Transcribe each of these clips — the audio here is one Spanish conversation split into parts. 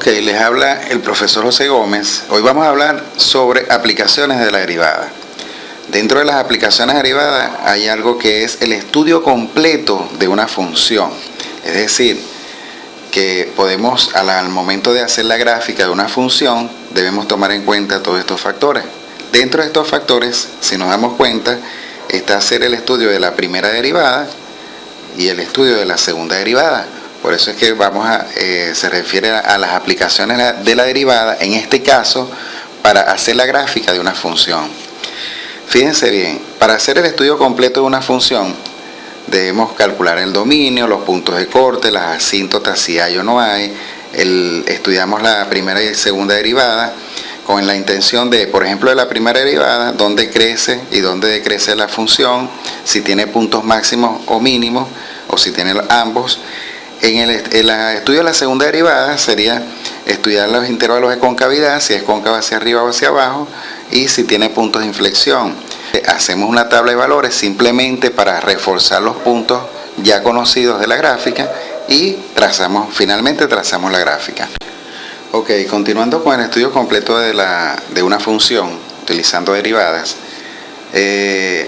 Ok, les habla el profesor José Gómez. Hoy vamos a hablar sobre aplicaciones de la derivada. Dentro de las aplicaciones derivadas hay algo que es el estudio completo de una función. Es decir, que podemos, al momento de hacer la gráfica de una función, debemos tomar en cuenta todos estos factores. Dentro de estos factores, si nos damos cuenta, está hacer el estudio de la primera derivada y el estudio de la segunda derivada. Por eso es que se refiere a las aplicaciones de la derivada, en este caso, para hacer la gráfica de una función. Fíjense bien, para hacer el estudio completo de una función, debemos calcular el dominio, los puntos de corte, las asíntotas, si hay o no hay. Estudiamos la primera y segunda derivada con la intención de, por ejemplo, de la primera derivada, dónde crece y dónde decrece la función, si tiene puntos máximos o mínimos, o si tiene ambos. En el estudio de la segunda derivada sería estudiar los intervalos de concavidad, si es cóncava hacia arriba o hacia abajo, y si tiene puntos de inflexión. Hacemos una tabla de valores simplemente para reforzar los puntos ya conocidos de la gráfica y finalmente trazamos la gráfica. Ok, continuando con el estudio completo de una función utilizando derivadas, he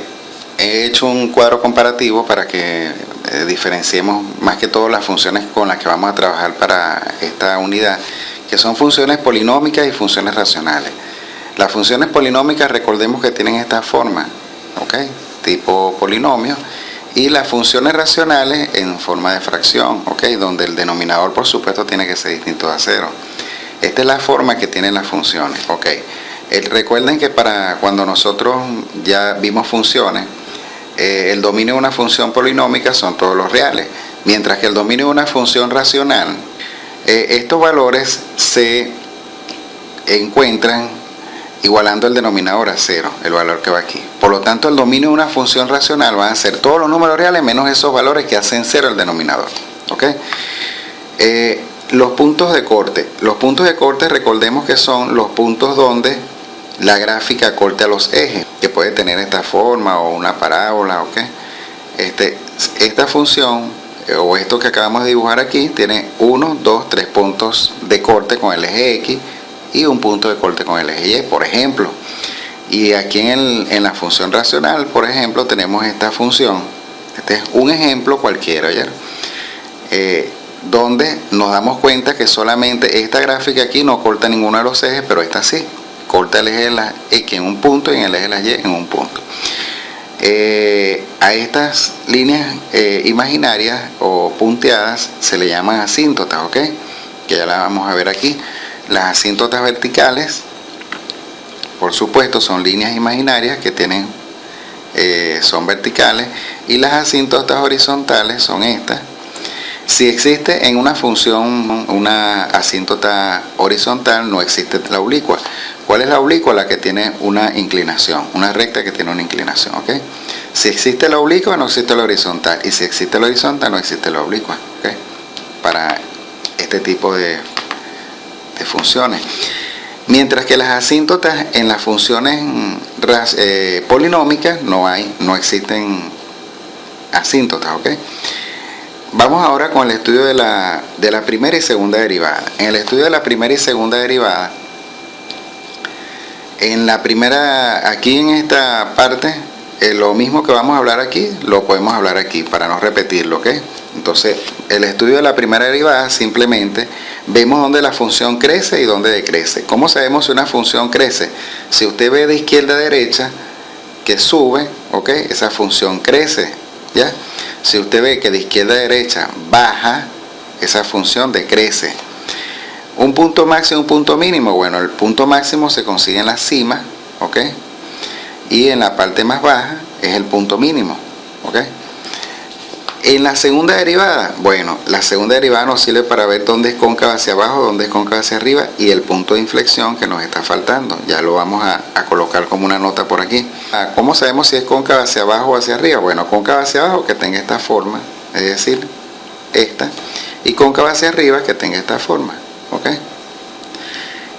hecho un cuadro comparativo para que diferenciemos más que todo las funciones con las que vamos a trabajar para esta unidad, que son funciones polinómicas y funciones racionales. Las funciones polinómicas, recordemos que tienen esta forma, ¿okay? Tipo polinomio, y las funciones racionales en forma de fracción, ¿okay? Donde el denominador, por supuesto, tiene que ser distinto a 0. Esta es la forma que tienen las funciones, ¿okay? Recuerden que cuando nosotros ya vimos funciones, el dominio de una función polinómica son todos los reales, mientras que el dominio de una función racional, estos valores se encuentran igualando el denominador a 0, el valor que va aquí. Por lo tanto, el dominio de una función racional va a ser todos los números reales menos esos valores que hacen 0 el denominador. ¿Okay? Los puntos de corte. Los puntos de corte, recordemos que son los puntos donde la gráfica corte a los ejes, que puede tener esta forma o una parábola. ¿Okay? Esta función, o esto que acabamos de dibujar aquí, tiene 1, 2, 3 puntos de corte con el eje X y un punto de corte con el eje Y, por ejemplo. Y aquí en la función racional, por ejemplo, tenemos esta función. Este es un ejemplo cualquiera, ¿ya? Donde nos damos cuenta que solamente esta gráfica aquí no corta ninguno de los ejes, pero esta sí. Corta el eje de la X en un punto y en el eje de la Y en un punto. A estas líneas imaginarias o punteadas se le llaman asíntotas, ¿ok? Que ya la vamos a ver aquí. Las asíntotas verticales, por supuesto, son líneas imaginarias que son verticales, y las asíntotas horizontales son estas. Si existe en una función una asíntota horizontal, no existe la oblicua. ¿Cuál es la oblicua? La que tiene una inclinación, una recta que tiene una inclinación, ¿ok? Si existe la oblicua, no existe la horizontal, y si existe la horizontal, no existe la oblicua, ¿ok? Para este tipo de funciones. Mientras que las asíntotas en las funciones polinómicas no existen asíntotas, ¿ok? Vamos ahora con el estudio de la primera y segunda derivada. En el estudio de la primera y segunda derivada, en la primera, aquí en esta parte, lo mismo que vamos a hablar aquí, lo podemos hablar aquí para no repetirlo, ¿ok? Entonces, el estudio de la primera derivada, simplemente vemos dónde la función crece y dónde decrece. ¿Cómo sabemos si una función crece? Si usted ve de izquierda a derecha que sube, ¿ok? Esa función crece, ¿ya? Si usted ve que de izquierda a derecha baja, esa función decrece. Un punto máximo y un punto mínimo. Bueno, el punto máximo se consigue en la cima, ¿ok? Y en la parte más baja es el punto mínimo, ¿ok? En la segunda derivada, bueno, la segunda derivada nos sirve para ver dónde es cóncava hacia abajo, dónde es cóncava hacia arriba, y el punto de inflexión que nos está faltando. Ya lo vamos a colocar como una nota por aquí. ¿Cómo sabemos si es cóncava hacia abajo o hacia arriba? Bueno, cóncava hacia abajo que tenga esta forma, es decir, esta, y cóncava hacia arriba que tenga esta forma, ¿ok?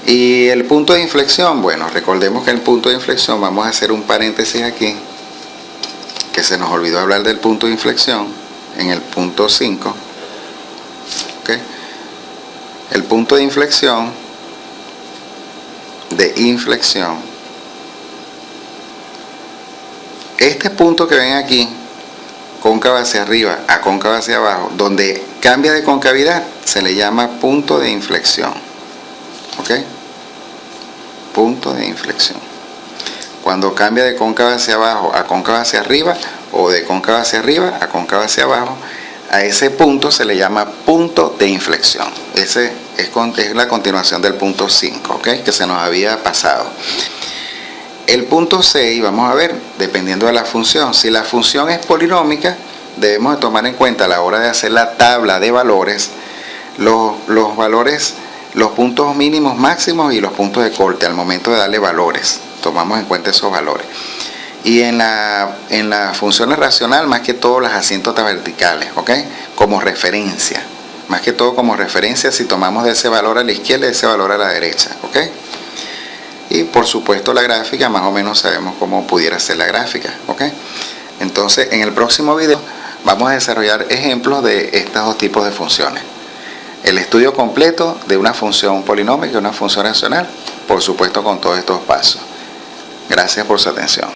Y el punto de inflexión, bueno, recordemos que el punto de inflexión, vamos a hacer un paréntesis aquí, que se nos olvidó hablar del punto de inflexión en el punto 5, ¿okay? el punto de inflexión, este punto que ven aquí, cóncava hacia arriba a cóncava hacia abajo, donde cambia de concavidad, se le llama punto de inflexión. ¿Ok? Punto de inflexión. Cuando cambia de cóncava hacia abajo a cóncava hacia arriba, o de cóncava hacia arriba a cóncava hacia abajo, a ese punto se le llama punto de inflexión. Ese es la continuación del punto 5, ¿ok? Que se nos había pasado. El punto 6, vamos a ver, dependiendo de la función. Si la función es polinómica, debemos de tomar en cuenta a la hora de hacer la tabla de valores, los valores, los puntos mínimos, máximos y los puntos de corte al momento de darle valores. Tomamos en cuenta esos valores. Y en la función racional, más que todo las asíntotas verticales, ¿ok? Como referencia. Más que todo como referencia si tomamos de ese valor a la izquierda y de ese valor a la derecha, ¿ok? Y por supuesto la gráfica, más o menos sabemos cómo pudiera ser la gráfica, ¿ok? Entonces, en el próximo video vamos a desarrollar ejemplos de estos dos tipos de funciones. El estudio completo de una función polinómica y una función racional, por supuesto con todos estos pasos. Gracias por su atención.